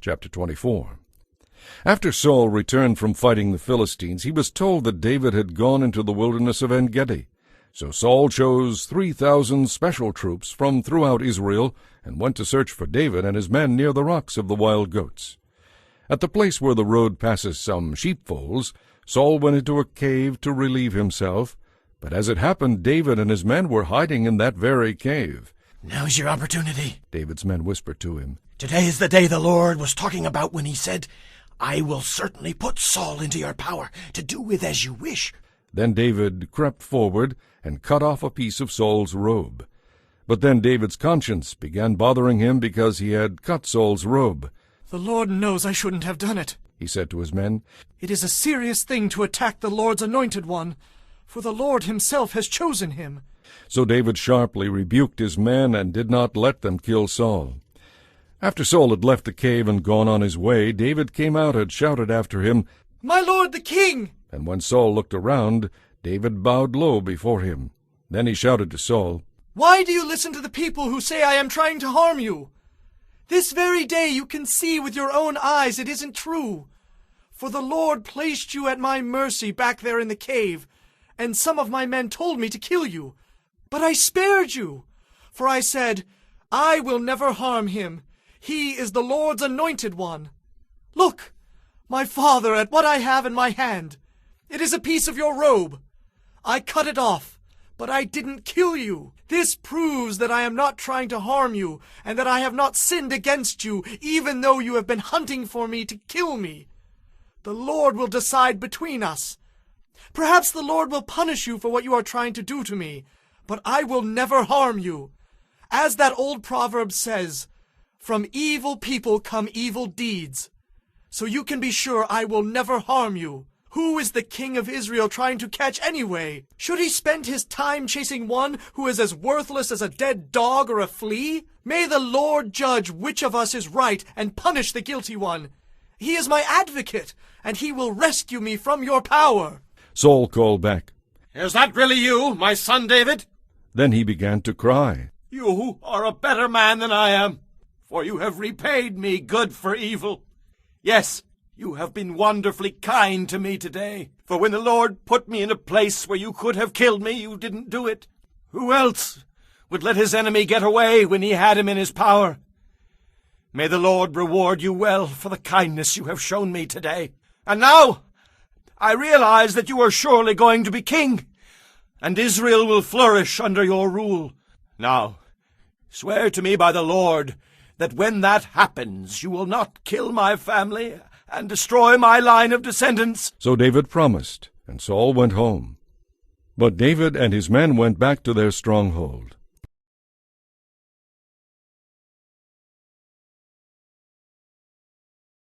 Chapter 24. After Saul returned from fighting the Philistines, he was told that David had gone into the wilderness of En-Gedi. So Saul chose 3,000 special troops from throughout Israel and went to search for David and his men near the rocks of the wild goats. At the place where the road passes some sheepfolds, Saul went into a cave to relieve himself, but as it happened, David and his men were hiding in that very cave. "Now's your opportunity," David's men whispered to him. "Today is the day the Lord was talking about when he said, 'I will certainly put Saul into your power to do with as you wish.'" Then David crept forward and cut off a piece of Saul's robe. But then David's conscience began bothering him because he had cut Saul's robe. "The Lord knows I shouldn't have done it," he said to his men. "It is a serious thing to attack the Lord's anointed one, for the Lord himself has chosen him." So David sharply rebuked his men and did not let them kill Saul. After Saul had left the cave and gone on his way, David came out and shouted after him, "My lord the king!" And when Saul looked around, David bowed low before him. Then he shouted to Saul, "Why do you listen to the people who say I am trying to harm you? This very day you can see with your own eyes it isn't true. For the Lord placed you at my mercy back there in the cave, and some of my men told me to kill you. But I spared you, for I said, 'I will never harm him. He is the Lord's anointed one.' Look, my father, at what I have in my hand. It is a piece of your robe. I cut it off, but I didn't kill you. This proves that I am not trying to harm you, and that I have not sinned against you, even though you have been hunting for me to kill me. The Lord will decide between us. Perhaps the Lord will punish you for what you are trying to do to me, but I will never harm you. As that old proverb says, 'From evil people come evil deeds.' So you can be sure I will never harm you. Who is the king of Israel trying to catch anyway? Should he spend his time chasing one who is as worthless as a dead dog or a flea? May the Lord judge which of us is right and punish the guilty one. He is my advocate, and he will rescue me from your power." Saul called back, "Is that really you, my son David?" Then he began to cry. "You are a better man than I am, for you have repaid me good for evil. Yes, you have been wonderfully kind to me today, for when the Lord put me in a place where you could have killed me, you didn't do it. Who else would let his enemy get away when he had him in his power? May the Lord reward you well for the kindness you have shown me today. And now I realize that you are surely going to be king, and Israel will flourish under your rule. Now, swear to me by the Lord that when that happens you will not kill my family and destroy my line of descendants." So David promised, and Saul went home. But David and his men went back to their stronghold.